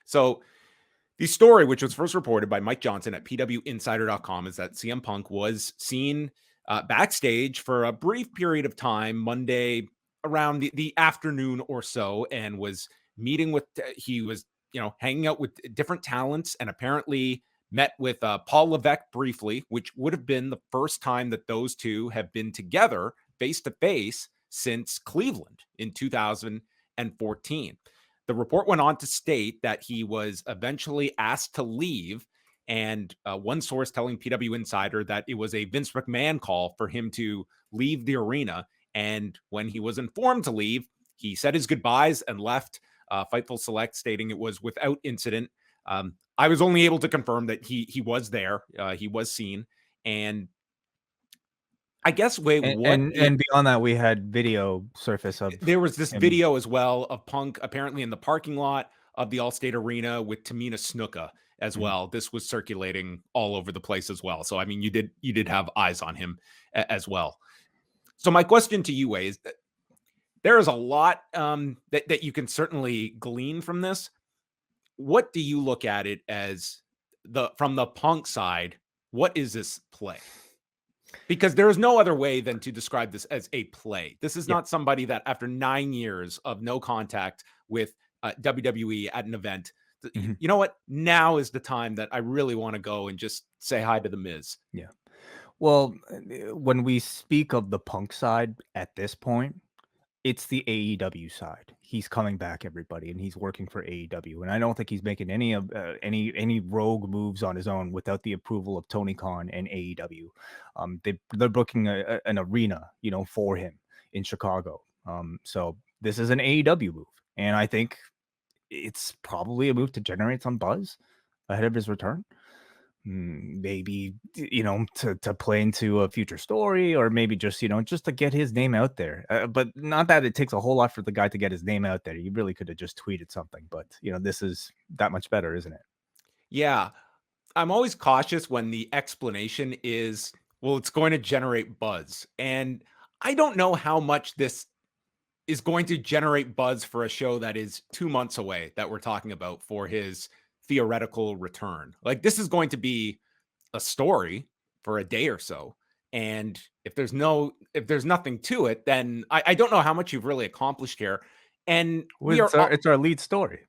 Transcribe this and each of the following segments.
So the story, which was first reported by Mike Johnson at pwinsider.com, is that CM Punk was seen backstage for a brief period of time Monday around the afternoon or so, and was meeting with, he was, hanging out with different talents, and apparently met with Paul Levesque briefly, which would have been the first time that those two have been together face to face since Cleveland in 2014. The report went on to state that he was eventually asked to leave, and one source telling PW Insider that it was a Vince McMahon call for him to leave the arena. And when he was informed to leave, he said his goodbyes and left. Fightful Select stating it was without incident. I was only able to confirm that he was there. He was seen. And I guess, wait, And beyond that, we had video surface of there was this him. video as well of Punk apparently in the parking lot of the Allstate Arena with Tamina Snuka as well. This was circulating all over the place as well. So I mean, you did have eyes on him as well. So my question to you, Wei, is that there is a lot that you can certainly glean from this. What do you look at it as from the Punk side? What is this play? Because there is no other way than to describe this as a play. This is not somebody that after 9 years of no contact with WWE at an event, you know what? Now is the time that I really want to go and just say hi to The Miz. Yeah. Well, when we speak of the Punk side at this point, it's the AEW side. He's coming back, everybody, and he's working for AEW. And I don't think he's making any of any rogue moves on his own without the approval of Tony Khan and AEW. They're booking an arena, for him in Chicago. So this is an AEW move, and I think it's probably a move to generate some buzz ahead of his return. Maybe to play into a future story, or maybe just just to get his name out there, but not that it takes a whole lot for the guy to get his name out there. You really could have just tweeted something, but this is that much better, isn't it? Yeah, I'm always cautious when the explanation is, well, it's going to generate buzz, and I don't know how much this is going to generate buzz for a show that is 2 months away that we're talking about for his theoretical return. Like, this is going to be a story for a day or so. And if there's nothing to it, then I don't know how much you've really accomplished here. And It's our lead story.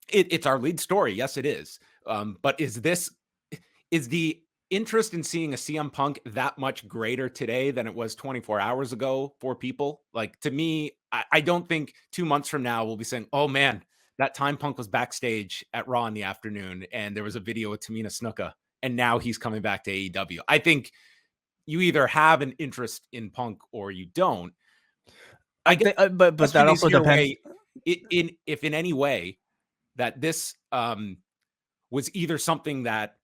It's our lead story. Yes, it is. But is the interest in seeing a CM Punk that much greater today than it was 24 hours ago for people? Like, to me, I don't think 2 months from now we'll be saying, oh man, that time Punk was backstage at Raw in the afternoon and there was a video with Tamina Snuka and now he's coming back to AEW. I think you either have an interest in Punk or you don't. I guess, but that also depends. If in any way that this was either something that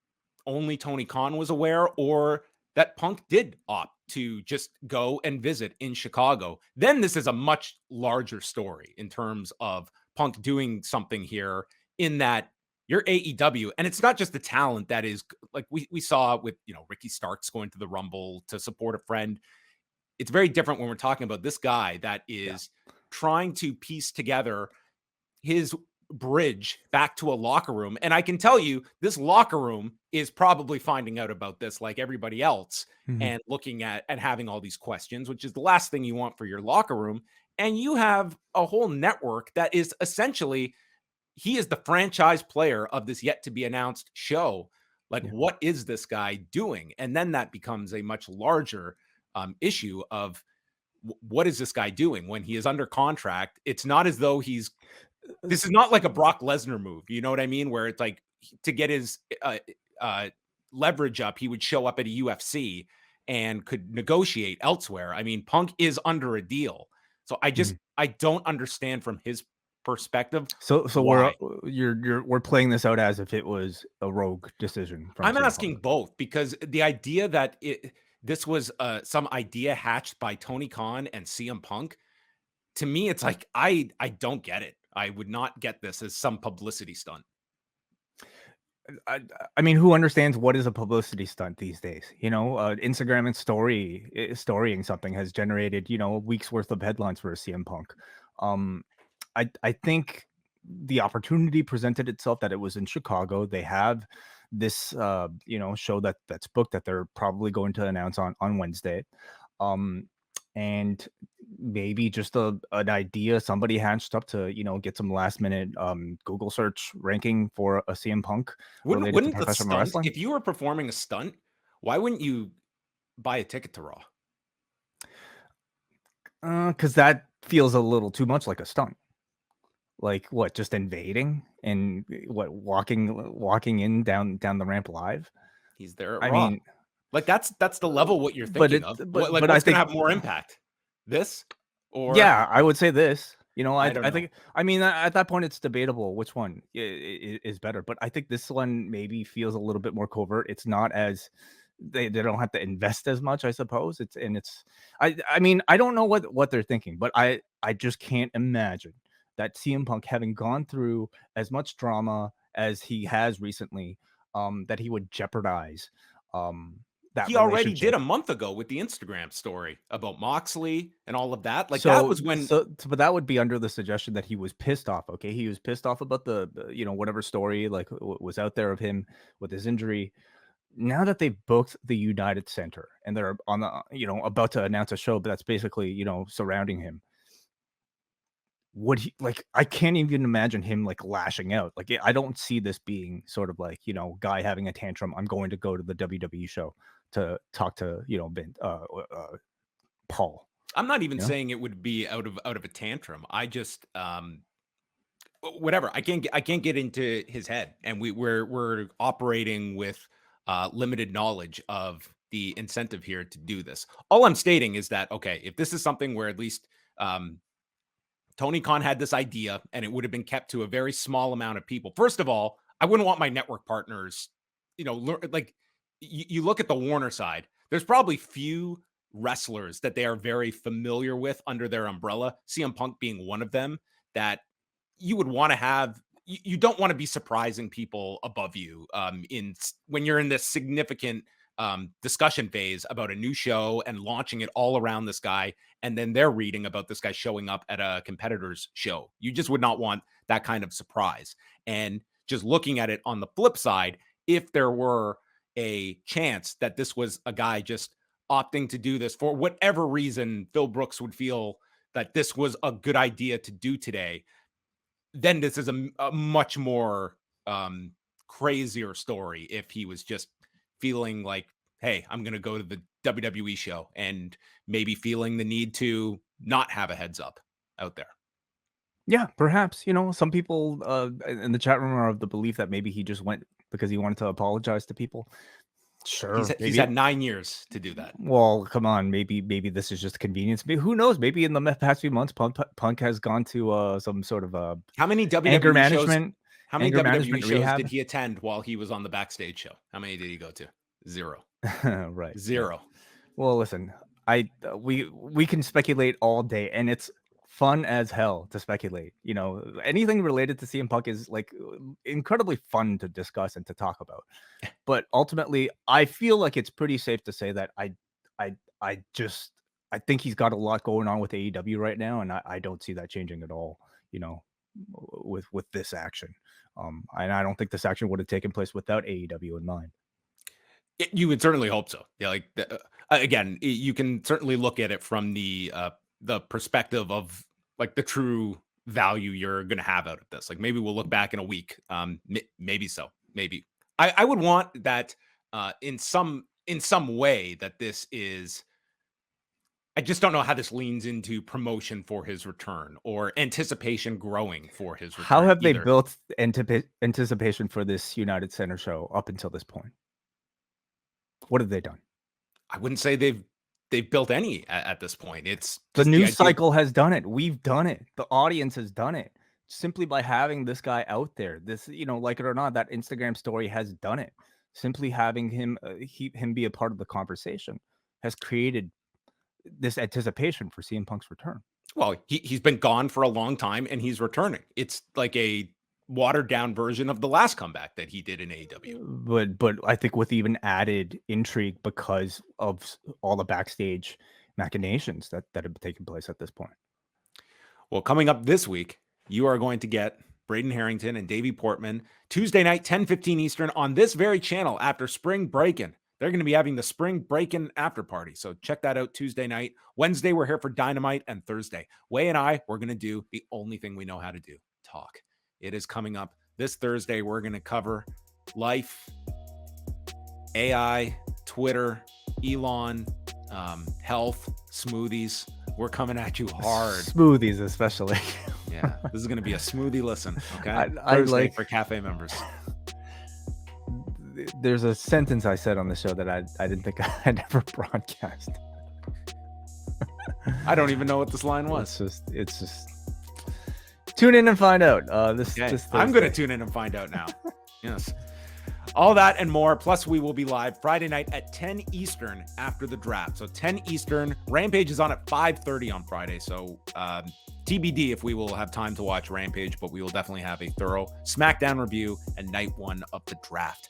only Tony Khan was aware, or that Punk did opt to just go and visit in Chicago, then this is a much larger story in terms of Punk doing something here, in that you're AEW. And it's not just the talent that is, like we saw with, Ricky Starks going to the Rumble to support a friend. It's very different when we're talking about this guy that is trying to piece together his bridge back to a locker room. And I can tell you, this locker room is probably finding out about this like everybody else, and looking at and having all these questions, which is the last thing you want for your locker room. And you have a whole network that is essentially, he is the franchise player of this yet to be announced show. Like, what is this guy doing? And then that becomes a much larger issue of what is this guy doing when he is under contract? It's not as though this is not like a Brock Lesnar move. You know what I mean? Where it's like, to get his leverage up, he would show up at a UFC and could negotiate elsewhere. I mean, Punk is under a deal. So I don't understand from his perspective. So we're playing this out as if it was a rogue decision. I'm asking both, because the idea that this was some idea hatched by Tony Khan and CM Punk, to me, it's like, I don't get it. I would not get this as some publicity stunt. I mean, who understands what is a publicity stunt these days? Instagram and storying something has generated, a week's worth of headlines for a CM Punk. I think the opportunity presented itself that it was in Chicago. They have this show that's booked that they're probably going to announce on Wednesday. Um and maybe just an idea somebody hatched up to, get some last minute Google search ranking for a CM Punk Wouldn't related to wouldn't the professional stunt, wrestling. if you were performing a stunt, why wouldn't you buy a ticket to Raw? Because that feels a little too much like a stunt. Like what? Just invading and what? Walking in down the ramp live. He's there at I Raw. mean, Like, that's the level what you're but thinking it of. What, but like, but I what's gonna think have more impact? This or yeah, I would say this. I don't I know. think I mean at that point it's debatable which one is better, but I think this one maybe feels a little bit more covert. It's not as they don't have to invest as much, I suppose. I mean I don't know what they're thinking, but I just can't imagine that CM Punk having gone through as much drama as he has recently, that he would jeopardize that He already did relationship. a month ago with the Instagram story about Moxley and all of that. Like, that So was when but that would be under the suggestion that he was pissed off, okay? He was pissed off about whatever story, like, was out there of him with his injury. Now that they've booked the United Center and they're on the about to announce a show, but that's basically, surrounding him. Would he like, I can't even imagine him, like, lashing out. Like, I don't see this being sort of like, guy having a tantrum, "I'm going to go to the WWE show to talk to, Paul," I'm not even you know? saying it would be out of a tantrum. I just whatever. I can't get into his head, and we're operating with limited knowledge of the incentive here to do this. All I'm stating is that, okay, if this is something where at least um, Tony Khan had this idea and it would have been kept to a very small amount of people. First of all, I wouldn't want my network partners, like, you look at the Warner side, there's probably few wrestlers that they are very familiar with under their umbrella, CM Punk being one of them, that you would want to have. You don't want to be surprising people above you when you're in this significant discussion phase about a new show and launching it all around this guy, and then they're reading about this guy showing up at a competitor's show. You just would not want that kind of surprise. And just looking at it on the flip side, if there were a chance that this was a guy just opting to do this for whatever reason, Phil Brooks would feel that this was a good idea to do today, then this is a much more crazier story if he was just feeling like, hey, I'm going to go to the WWE show, and maybe feeling the need to not have a heads up out there. Yeah, perhaps, some people, in the chat room are of the belief that maybe he just went because he wanted to apologize to people. He's Sure, he's had 9 years to do that. well, come on, maybe this is just convenience. Who knows? Maybe in the past few months, Punk has gone to some sort of How many anger WWE shows? management How many anger WWE management shows did rehab. he attend while he was on the backstage show? How many did he go to? Zero. Right, right. Zero. Well, listen, we can speculate all day, and it's fun as hell to speculate. Anything related to CM Punk is like incredibly fun to discuss and to talk about. But ultimately, I feel like it's pretty safe to say that I, I think he's got a lot going on with AEW right now, and I don't see that changing at all. You know, with this action, and I don't think this action would have taken place without AEW in mind. You would certainly hope so. Yeah, like again, you can certainly look at it from the perspective of like the true value you're going to have out of this. Like, maybe we'll look back in a week. Maybe so. Maybe I would want that in some way that this is. I just don't know how this leans into promotion for his return or anticipation growing for his How return have they either. built anticipation for this United Center show up until this point? What have they done? I wouldn't say they've built any at this point. It's The just the news idea. cycle has done it. We've done it. The audience has done it. Simply by having this guy out there. This, like it or not, that Instagram story has done it. Simply having him be a part of the conversation has created this anticipation for CM Punk's return. Well, he's been gone for a long time and he's returning. It's like a watered down version of the last comeback that he did in AEW. But I think with even added intrigue because of all the backstage machinations that have taken place at this point. Well, coming up this week, you are going to get Braden Harrington and Davey Portman. Tuesday night, 10:15 Eastern on this very channel after spring break-in. They're going to be having the spring break-in after party. So check that out Tuesday night. Wednesday, we're here for Dynamite. And Thursday, Way and I, we're going to do the only thing we know how to do, talk. It is coming up this Thursday. We're going to cover life, AI, Twitter, Elon, health, smoothies. We're coming at you hard. Smoothies, especially. Yeah, this is going to be a smoothie listen. Okay, I Thursday like for cafe members. There's a sentence I said on the show that I didn't think I'd ever broadcast. I don't even know what this line was. It's just tune in and find out. This I'm going to tune in and find out now. Yes. All that and more. Plus, we will be live Friday night at 10 Eastern after the draft. So 10 Eastern. Rampage is on at 5:30 on Friday. So TBD if we will have time to watch Rampage, but we will definitely have a thorough SmackDown review and night one of the draft.